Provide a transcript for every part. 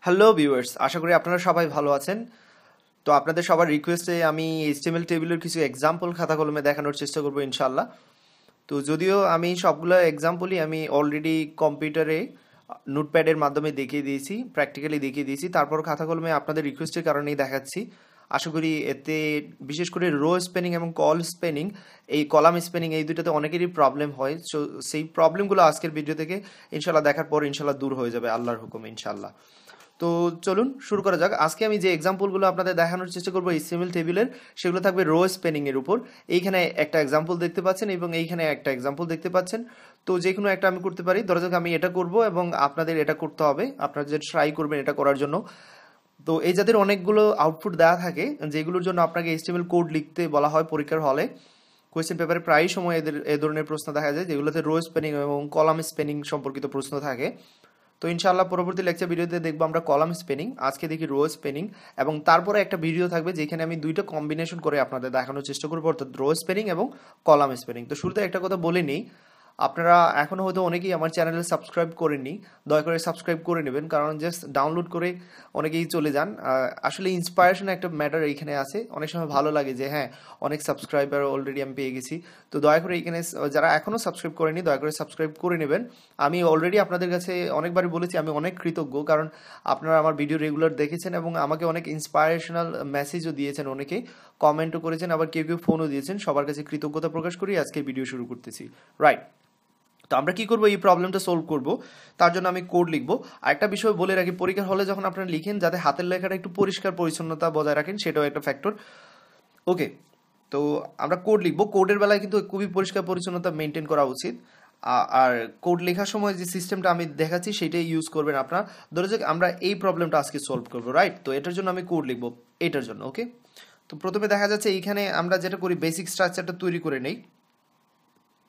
Hello viewers, আশা করি আপনারা সবাই ভালো আছেন। তো আপনাদের সবার রিকোয়েস্টে আমি এইচটিএমএল টেবিলের কিছু এক্সাম্পল খাতা কলমে দেখানোর চেষ্টা করব ইনশাল্লাহ। তো যদিও আমি সবগুলো এক্সাম্পলই আমি অলরেডি কম্পিউটারে নোটপ্যাডের মাধ্যমে দেখিয়ে দিয়েছি, প্র্যাকটিক্যালি দেখিয়ে দিয়েছি, তারপর খাতা কলমে আপনাদের রিকোয়েস্টের কারণেই দেখাচ্ছি। আশা করি এতে বিশেষ করে রো স্পেনিং এবং কলাম স্পেনিং এই দুটোতে অনেকেরই প্রবলেম হয়। সো সেই প্রবলেমগুলো আজকের ভিডিও থেকে ইনশাল্লাহ দেখার পর ইনশাল্লাহ দূর হয়ে যাবে আল্লাহর হুকুমে ইনশাল্লাহ। তো চলুন শুরু করা যাক। আজকে আমি যে এক্সাম্পলগুলো আপনাদের দেখানোর চেষ্টা করবো এইচটিএমএল টেবিলের, সেগুলো থাকবে রো স্পেনিং এর উপর। এইখানে একটা এক্সাম্পল দেখতে পাচ্ছেন এবং এইখানে একটা এক্সাম্পল দেখতে পাচ্ছেন। তো যে কোনো একটা আমি করতে পারি, ধরা যাক আমি এটা করব এবং আপনাদের এটা করতে হবে, আপনারা যে ট্রাই করবেন এটা করার জন্য। তো এই জাতীয় অনেকগুলো আউটপুট দেওয়া থাকে যেগুলোর জন্য আপনাকে এইচটিএমএল কোড লিখতে বলা হয় পরীক্ষার হলে। কোয়েশ্চেন পেপারে প্রায় সময় এ ধরনের প্রশ্ন দেখা যায় যেগুলোতে রো স্পেনিং এবং কলাম স্পেনিং সম্পর্কিত প্রশ্ন থাকে। তো ইনশাআল্লাহ পরবর্তী লেকচার ভিডিওতে দেখবো আমরা কলাম স্পেনিং, আজকে দেখি রো স্পেনিং, এবং তারপরে একটা ভিডিও থাকবে যেখানে আমি দুইটা কম্বিনেশন করে আপনাদের দেখানোর চেষ্টা করবো, অর্থাৎ রো স্পেনিং এবং কলাম স্পেনিং। তো শুরুতে একটা কথা বলে নিই, আপনারা এখনও হয়তো অনেকেই আমার চ্যানেলে সাবস্ক্রাইব করেননি, দয়া করে সাবস্ক্রাইব করে নেবেন, কারণ জাস্ট ডাউনলোড করে অনেকেই চলে যান। আসলে ইন্সপায়ারেশন একটা ম্যাটার এইখানে আছে, অনেক সময় ভালো লাগে যে হ্যাঁ অনেক সাবস্ক্রাইবার অলরেডি আমি পেয়ে গেছি। তো দয়া করে এইখানে যারা এখনও সাবস্ক্রাইব করেনি দয়া করে সাবস্ক্রাইব করে নেবেন। আমি অলরেডি আপনাদের কাছে অনেকবারই বলেছি আমি অনেক কৃতজ্ঞ, কারণ আপনারা আমার ভিডিও রেগুলার দেখেছেন এবং আমাকে অনেক ইন্সপায়ারেশনাল মেসেজও দিয়েছেন, অনেকে কমেন্টও করেছেন, আবার কেউ কেউ ফোনও দিয়েছেন। সবার কাছে কৃতজ্ঞতা প্রকাশ করি আজকে ভিডিও শুরু করতেছি। রাইট, তো আমরা কি করব, এই প্রবলেমটা সলভ করব, তার জন্য আমি কোড লিখব। আরেকটা বিষয় বলে রাখি, পরীক্ষার হলে যখন আপনারা লিখেন যাতে হাতের লেখাটা একটু পরিষ্কার পরিচ্ছন্নতা বজায় রাখেন, সেটাও একটা ফ্যাক্টর। ওকে, তো আমরা কোড লিখব। কোডের বেলায় কিন্তু খুবই পরিষ্কার পরিচ্ছন্নতা মেনটেন করা উচিত। আর কোড লেখার সময় যে সিস্টেমটা আমি দেখাচ্ছি সেটাই ইউজ করবেন আপনারা। ধরে যাক আমরা এই প্রবলেমটা আজকে সলভ করবো, রাইট? তো এটার জন্য আমি কোড লিখব, এটার জন্য। ওকে, তো প্রথমে দেখা যাচ্ছে এইখানে আমরা যেটা করি, বেসিক স্ট্রাকচারটা তৈরি করে নেই,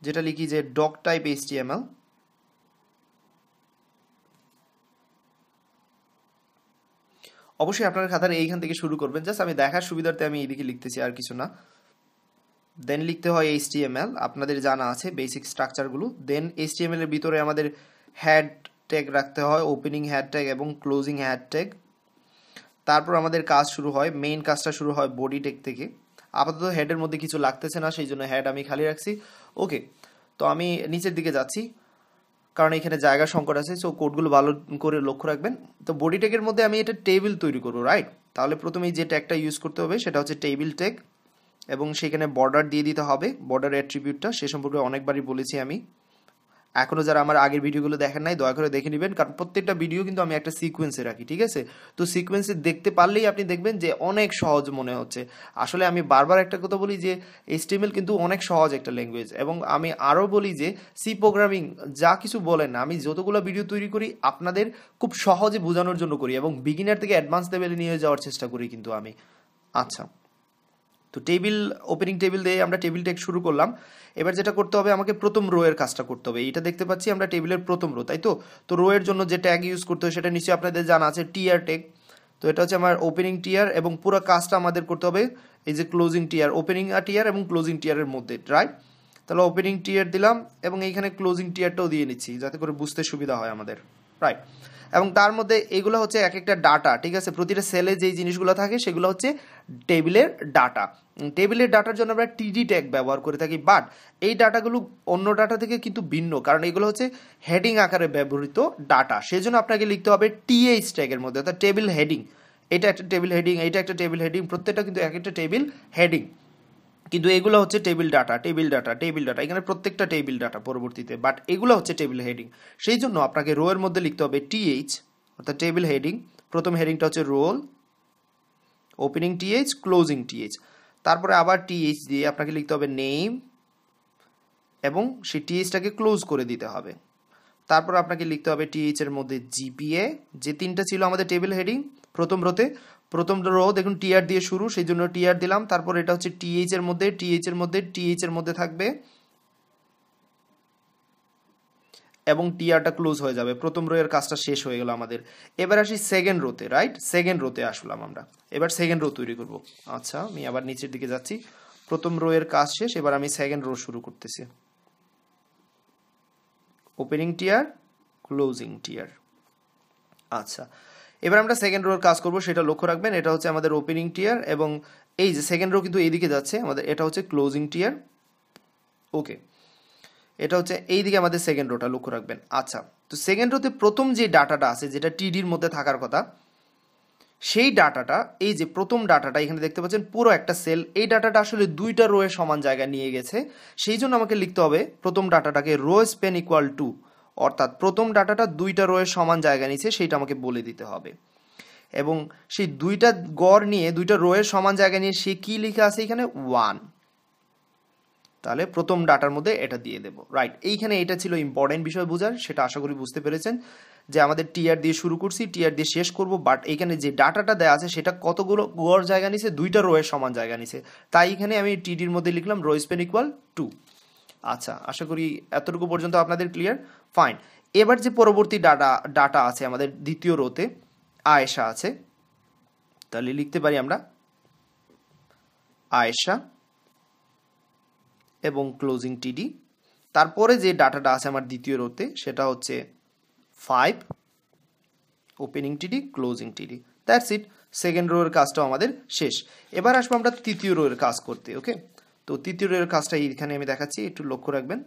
যেটা লিখি যে ডক টাইপ এইচটিএমএল। অবশ্যই আপনার খাতার এইখান থেকে শুরু করবেন, জাস্ট আমি দেখার সুবিধার্থে আমি এইদিকে লিখতেছি, আর কিছু না। দেন লিখতে হয় এইচটিএমএল, আপনাদের জানা আছে বেসিক স্ট্রাকচারগুলো। দেন এইচটিএমএল এর ভিতরে আমাদের হ্যাড ট্যাগ রাখতে হয়, ওপেনিং হ্যাড ট্যাগ এবং ক্লোজিং হ্যাড ট্যাগ। তারপর আমাদের কাজ শুরু হয়, মেইন কাজটা শুরু হয় বডি ট্যাগ থেকে। আপাতত হেডের মধ্যে কিছু লাগতেছে না, সেই জন্য হেড আমি খালি রাখছি। ওকে, তো আমি নিচের দিকে যাচ্ছি, কারণ এখানে জায়গা সংকট আছে, সো কোডগুলো ভালো করে লক্ষ্য রাখবেন। তো বডি ট্যাগের মধ্যে আমি এটা টেবিল তৈরি করবো, রাইট? তাহলে প্রথমেই যে ট্যাগটা ইউজ করতে হবে সেটা হচ্ছে টেবিল ট্যাগ, এবং সেখানে বর্ডার দিয়ে দিতে হবে। বর্ডার অ্যাট্রিবিউটটা সে সম্পর্কে অনেকবারই বলেছি আমি, এখনও যারা আমার আগের ভিডিওগুলো দেখেন নাই দয়া করে দেখে নেবেন, কারণ প্রত্যেকটা ভিডিও কিন্তু আমি একটা সিকোয়েন্সে রাখি, ঠিক আছে? তো সিকোয়েন্সে দেখতে পারলেই আপনি দেখবেন যে অনেক সহজ মনে হচ্ছে। আসলে আমি বারবার একটা কথা বলি যে এইচটিএমএল কিন্তু অনেক সহজ একটা ল্যাঙ্গুয়েজ, এবং আমি আরও বলি যে সি প্রোগ্রামিং যা কিছু বলেন, আমি যতগুলো ভিডিও তৈরি করি আপনাদের খুব সহজে বোঝানোর জন্য করি, এবং বিগিনার থেকে অ্যাডভান্স লেভেলে নিয়ে যাওয়ার চেষ্টা করি কিন্তু আমি। আচ্ছা, তো ওপেনিং টেবিল দিয়ে আমরা টেবিল ট্যাগ শুরু করলাম। এবার যেটা করতে হবে, আমাকে প্রথম রো এর কাজটা করতে হবে। এটা দেখতে পাচ্ছি আমরা টেবিলের প্রথম রো, তাই তো? তো রো এর জন্য যে ট্যাগ ইউজ করতে হবে সেটা নিশ্চয়ই আপনাদের জানা আছে, টিআর ট্যাগ। তো এটা হচ্ছে আমার ওপেনিং টিআর, এবং পুরো কাজটা আমাদের করতে হবে এই যে ক্লোজিং টিআর, ওপেনিং টিআর এবং ক্লোজিং টিআরের মধ্যে, রাইট? তাহলে ওপেনিং টিআর দিলাম এবং এইখানে ক্লোজিং টিআরটাও দিয়ে নিচ্ছি যাতে করে বুঝতে সুবিধা হয় আমাদের, রাইট? এবং তার মধ্যে এগুলো হচ্ছে এক একটা ডাটা, ঠিক আছে? প্রতিটা সেলে যেই জিনিসগুলো থাকে সেগুলো হচ্ছে টেবিলের ডাটা। টেবিলের ডাটার জন্য আমরা টিডি ট্যাগ ব্যবহার করে থাকি, বাট এই ডাটাগুলো অন্য ডাটা থেকে কিন্তু ভিন্ন, কারণ এগুলো হচ্ছে হেডিং আকারে ব্যবহৃত ডাটা। সেই জন্য আপনাকে লিখতে হবে টিএইচ ট্যাগের মধ্যে, অর্থাৎ টেবিল হেডিং। এটা একটা টেবিল হেডিং, এটা একটা টেবিল হেডিং, প্রত্যেকটা কিন্তু এক একটা টেবিল হেডিং, কিন্তু এগুলো হচ্ছে table data, table data, table data, এখানে প্রত্যেকটা টেবিল ডাটা পরবর্তীতে, বাট এগুলো হচ্ছে টেবিল হেডিং। সেই জন্য আপনাকে রো এর মধ্যে লিখতে হবে টিএইচ, অর্থাৎ টেবিল হেডিং। প্রথম হেডিংটা হচ্ছে row, opening TH, closing TH. তারপরে আবার টিএইচ দিয়ে আপনাকে লিখতে হবে নেম, এবং সেই টিএইচটাকে ক্লোজ করে দিতে হবে। তারপর আপনাকে লিখতে হবে টিএইচ এর মধ্যে জিপিএ, যে তিনটা ছিল আমাদের টেবিল হেডিং প্রথম রোতে। প্রথম রো দেখুন টিআর দিয়ে শুরু, সেই জন্য টিআর দিলাম। তারপর এটা হচ্ছে টিএইচ এর মধ্যে, টিএইচ এর মধ্যে, টিএইচ এর মধ্যে থাকবে, এবং টিআরটা ক্লোজ হয়ে যাবে। প্রথম রো এর কাজটা শেষ হয়ে গেল আমাদের। এবার আসি সেকেন্ড রোতে, রাইট? সেকেন্ড রোতে আসলাম আমরা, এবার সেকেন্ড রো তৈরি করব। আচ্ছা, আমি আবার নিচের দিকে যাচ্ছি, প্রথম রো এর কাজ শেষ, এবার আমি সেকেন্ড রো শুরু করতেছি। Opening TR, closing TR. আচ্ছা, এবার আমরা সেকেন্ড রোর কাজ করব, সেটা লক্ষ্য রাখবেন। এটা হচ্ছে আমাদের ওপেনিং টিয়ার এবং এই যে সেকেন্ড রো কিন্তু এইদিকে যাচ্ছে আমাদের, এটা হচ্ছে ক্লোজিং টিয়ার। ওকে, এটা হচ্ছে এইদিকে আমাদের সেকেন্ড রোটা, লক্ষ্য রাখবেন। আচ্ছা, তো সেকেন্ড রোতে প্রথম যে ডাটাটা আছে যেটা টিডির মধ্যে থাকার কথা, সেই ডাটাটা, এই যে প্রথম ডাটাটা এখানে দেখতে পাচ্ছেন পুরো একটা সেল, এই ডাটাটা আসলে দুইটা রো এর সমান জায়গা নিয়ে গেছে। সেই জন্য আমাকে লিখতে হবে প্রথম ডাটাটাকে রো স্প্যান ইকুয়াল টু, অর্থাৎ প্রথম ডাটাটা দুইটা রো এর সমান জায়গা নিয়েছে সেইটা আমাকে বলে দিতে হবে। এবং সেই দুইটা গড় নিয়ে, দুইটা রো এর সমান জায়গা নিয়ে সে কি লেখা আছে এখানে 1, তাহলে প্রথম ডাটার মধ্যে এটা দিয়ে দেব। রাইট, এইখানে এটা ছিল ইম্পর্টেন্ট বিষয় বোঝার, সেটা আশা করি বুঝতে পেরেছেন যে আমাদের টিআর দিয়ে শুরু করছি, টিআর দিয়ে শেষ করব, বাট এখানে যে ডাটাটা দেওয়া আছে সেটা কতগুলো গড় জায়গা নিছে, দুইটা রো এর সমান জায়গা নিছে, তাই এখানে আমি টিডির মধ্যে লিখলাম রো স্প্যান ইকুয়াল 2। আচ্ছা, আশা করি এতটুকু পর্যন্ত আপনাদের ক্লিয়ার। ফাইন, এবার যে পরবর্তী ডাটা আছে আমাদের দ্বিতীয় রোতে আয়েশা আছে, তাহলে লিখতে পারি আমরা আয়েশা এবং ক্লোজিং টিডি। তারপরে যে ডাটাটা আছে আমার দ্বিতীয় রোতে সেটা হচ্ছে 5 ওপেনিং টিডি ক্লোজিং টিডি। দ্যাটস ইট, সেকেন্ড রোয়ের কাজটাও আমাদের শেষ। এবার আসবো আমরা তৃতীয় রোয়ের কাজ করতে। ওকে, তো তৃতীয় রোয়ের কাজটা এইখানে আমি দেখাচ্ছি, একটু লক্ষ্য রাখবেন।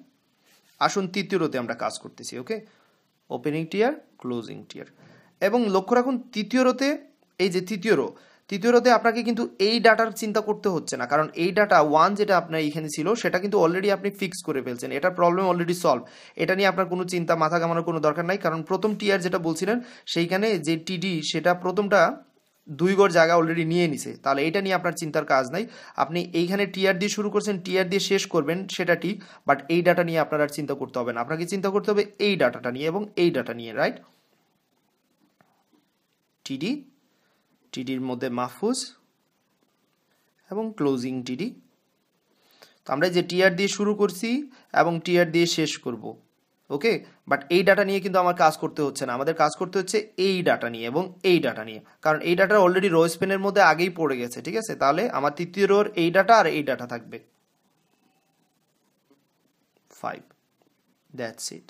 আসুন তৃতীয় রোতে আমরা কাজ করতেছি। ওকে, ওপেনিং টিয়ার ক্লোজিং টিয়ার, এবং লক্ষ্য রাখুন তৃতীয় রোতে, এই যে তৃতীয় রোতে আপনাকে কিন্তু এই ডাটার চিন্তা করতে হচ্ছে না, কারণ এই ডাটা 1 যেটা আপনার এখানে ছিল সেটা কিন্তু অলরেডি আপনি ফিক্স করে ফেলছেন, এটার প্রবলেম অলরেডি সলভ। এটা নিয়ে আপনার কোনো চিন্তা মাথা ঘামানোর কোনো দরকার নাই, কারণ প্রথম টিয়ার যেটা বলছিলেন সেইখানে যে টিডি সেটা প্রথমটা 2 গড় জায়গা অলরেডি নিয়ে নিছে, তাহলে এটা নিয়ে আপনার চিন্তার কাজ নাই। আপনি এইখানে টিয়ার দিয়ে শুরু করছেন, টিয়ার দিয়ে শেষ করবেন, সেটা ঠিক, বাট এই ডাটা নিয়ে আপনার আর চিন্তা করতে হবে না। আপনাকে চিন্তা করতে হবে এই ডাটাটা নিয়ে এবং এই ডাটা নিয়ে। রাইট, টিডির মধ্যে মাহফুজ এবং ক্লোজিং টিডি। তো আমরা যে টিআর দিয়ে শুরু করছি এবং টিআর দিয়ে শেষ করব। ওকে, বাট এই ডাটা নিয়ে কিন্তু আমার কাজ করতে হচ্ছে না, আমাদের কাজ করতে হচ্ছে এই ডাটা নিয়ে এবং এই ডাটা নিয়ে, কারণ এই ডাটা অলরেডি রো স্পেনের মধ্যে আগেই পড়ে গেছে। ঠিক আছে, তাহলে আমার তৃতীয় রোর এই ডাটা আর এই ডাটা থাকবে 5। That's it.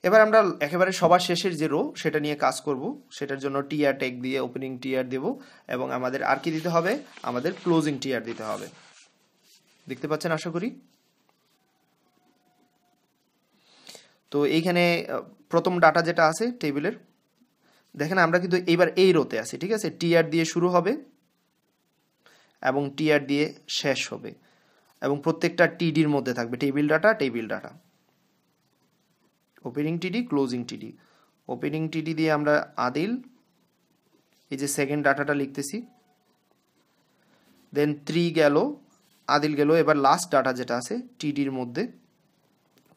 এবার আমরা একেবারে সবার শেষের যে রো সেটা নিয়ে কাজ করব, সেটার জন্য টিআর টেক দিয়ে ওপেনিং টিআর দেব এবং আমাদের আর কি দিতে হবে, আমাদের ক্লোজিং টিআর দিতে হবে। দেখতে পাচ্ছেন আশা করি। তো এইখানে প্রথম ডাটা যেটা আছে টেবিলের, দেখেন আমরা কিন্তু এইবার এই রোতে আছি। ঠিক আছে, টিআর দিয়ে শুরু হবে এবং টিআর দিয়ে শেষ হবে এবং প্রত্যেকটা টিডির মধ্যে থাকবে টেবিল ডাটা। ওপেনিং টিডি ক্লোজিং টিডি, ওপেনিং টিডি দিয়ে আমরা আদিল, এই যে সেকেন্ড ডাটাটা লিখতেছি, দেন 3 গেল, আদিল গেল, এবার লাস্ট ডাটা যেটা আছে টিডির মধ্যে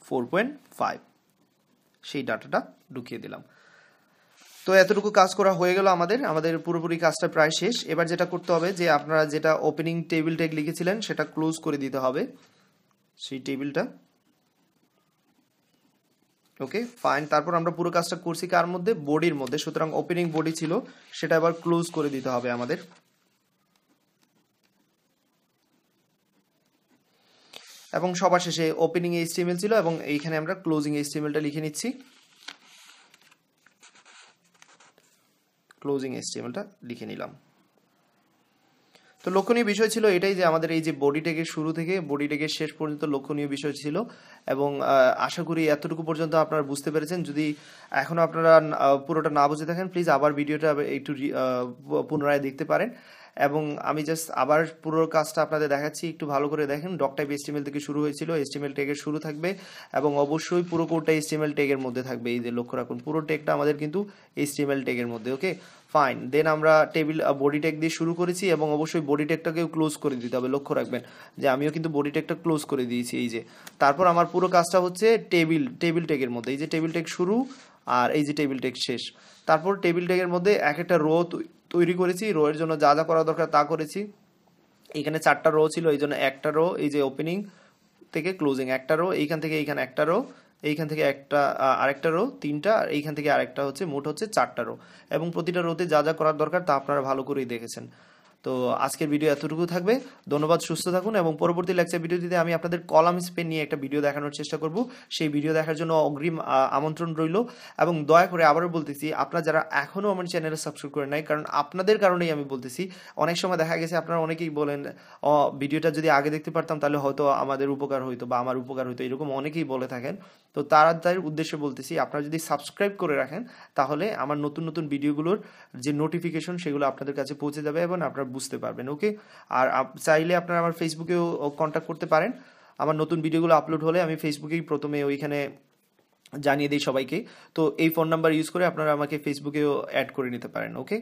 4.5, সেই ডাটাটা ঢুকিয়ে দিলাম। তো এতটুকু কাজ করা হয়ে গেল আমাদের পুরোপুরি কাজটা প্রায় শেষ। এবার যেটা করতে হবে যে আপনারা যেটা ওপেনিং টেবিল টেক লিখেছিলেন সেটা ক্লোজ করে দিতে হবে, সেই টেবিলটা। ওকে, ফাইন। তারপর আমরা পুরো কাজটা করছি কার মধ্যে, বডির মধ্যে, সুতরাং ওপেনিং বডি ছিল সেটা আবার ক্লোজ করে দিতে হবে আমাদের। এবং সবার শেষে ওপেনিং এইচটিএমএল ছিল এবং এইখানে আমরা ক্লোজিং এইচটিএমএলটা লিখে নিচ্ছি, ক্লোজিং এইচটিএমএলটা লিখে নিলাম। তো লক্ষণীয় বিষয় ছিল এটাই যে আমাদের এই যে বডি টেকের শুরু থেকে বডি টেকের শেষ পর্যন্ত লক্ষণীয় বিষয় ছিল, এবং আশা করি এতটুকু পর্যন্ত আপনারা বুঝতে পেরেছেন। যদি এখনও আপনারা পুরোটা না বুঝে থাকেন, প্লিজ আবার ভিডিওটা একটু পুনরায় দেখতে পারেন। এবং আমি জাস্ট আবার পুরো কাজটা আপনাদের দেখাচ্ছি, একটু ভালো করে দেখেন। ডক টাইপ এইচটিএমএল থেকে শুরু হয়েছিল, এইচটিএমএল টেগের শুরু থাকবে এবং অবশ্যই পুরো কোডটা এইচটিএমএল টেগের মধ্যে থাকবে। এই যে লক্ষ্য রাখুন পুরো টেগটা আমাদের কিন্তু এইচটিএমএল টেগের মধ্যে। ওকে, ফাইন। দেন আমরা বডি টেগ দিয়ে শুরু করেছি এবং অবশ্যই বডি টেগটাকেও ক্লোজ করে দিতে হবে। লক্ষ্য রাখবেন যে আমিও কিন্তু বডি টেগটা ক্লোজ করে দিয়েছি। এই যে তারপর আমার পুরো কাজটা হচ্ছে টেবিল টেগের মধ্যে, এই যে টেবিল টেগ শুরু আর এই যে টেবিল টেগ শেষ। তারপর টেবিল টেগের মধ্যে এক একটা রো তৈরি করেছি, রো এর জন্য যা যা করা দরকার তা করেছি। এখানে 4টা রো ছিল, এই জন্য একটা রো, এই যে ওপেনিং থেকে ক্লোজিং একটা রো, এইখান থেকে এইখানে একটা রো, এইখান থেকে একটা আরেকটা রো, 3টা, আর এইখান থেকে আরেকটা, হচ্ছে মোট হচ্ছে 4টা রো। এবং প্রতিটা রোতে যা যা করার দরকার তা আপনারা ভালো করেই দেখেছেন। তো আজকের ভিডিও এতটুকু থাকবে। ধন্যবাদ, সুস্থ থাকুন এবং পরবর্তী লেকচার ভিডিওটিতে আমি আপনাদের কলাম স্পেন নিয়ে একটা ভিডিও দেখানোর চেষ্টা করব। সেই ভিডিও দেখার জন্য অগ্রিম আমন্ত্রণ রইল এবং দয়া করে আবারও বলতেছি, আপনারা যারা এখনও আমার চ্যানেলে সাবস্ক্রাইব করেন নাই, কারণ আপনাদের কারণেই আমি বলতেছি। অনেক সময় দেখা গেছে আপনারা অনেকেই বলেন ভিডিওটা যদি আগে দেখতে পারতাম তাহলে হয়তো আমাদের উপকার হইতো বা আমার উপকার হইতো, এরকম অনেকেই বলে থাকেন। তো তাদের উদ্দেশ্যে বলতেছি, আপনারা যদি সাবস্ক্রাইব করে রাখেন তাহলে আমার নতুন নতুন ভিডিওগুলোর যে নোটিফিকেশন সেগুলো আপনাদের কাছে পৌঁছে যাবে এবং আপনারা বুঝতে পারবেন। ওকে, আর চাইলে আপনারা আমার ফেসবুকেও কন্ট্যাক্ট করতে পারেন। আমার নতুন ভিডিওগুলো আপলোড হলে আমি ফেসবুকেই প্রথমে ওইখানে জানিয়ে দিই সবাইকে। তো এই ফোন নাম্বার ইউজ করে আপনারা আমাকে ফেসবুকেও অ্যাড করে নিতে পারেন। ওকে,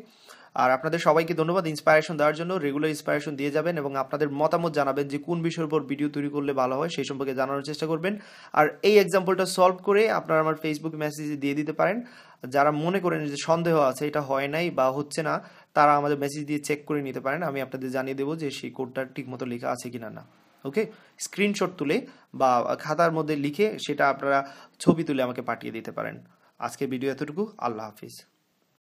আর আপনাদের সবাইকে ধন্যবাদ ইন্সপায়ারেশন দেওয়ার জন্য। রেগুলার ইন্সপায়ারেশন দিয়ে যাবেন এবং আপনাদের মতামত জানাবেন যে কোন বিষয়ের উপর ভিডিও তৈরি করলে ভালো হয়, সেই সম্পর্কে জানানোর চেষ্টা করবেন। আর এই এক্সাম্পলটা সলভ করে আপনারা আমার ফেসবুক মেসেজে দিয়ে দিতে পারেন। যারা মনে করেন যে সন্দেহ আছে, এটা হয় নাই বা হচ্ছে না, তারা আমাদের মেসেজ দিয়ে চেক করে নিতে পারেন। আমি আপনাদের জানিয়ে দেবো যে সেই কোডটা ঠিকমতো লেখা আছে কিনা না। ওকে, স্ক্রিনশট তুলে বা খাতার মধ্যে লিখে সেটা আপনারা ছবি তুলে আমাকে পাঠিয়ে দিতে পারেন। আজকে ভিডিও এতটুকু। আল্লাহ হাফিজ।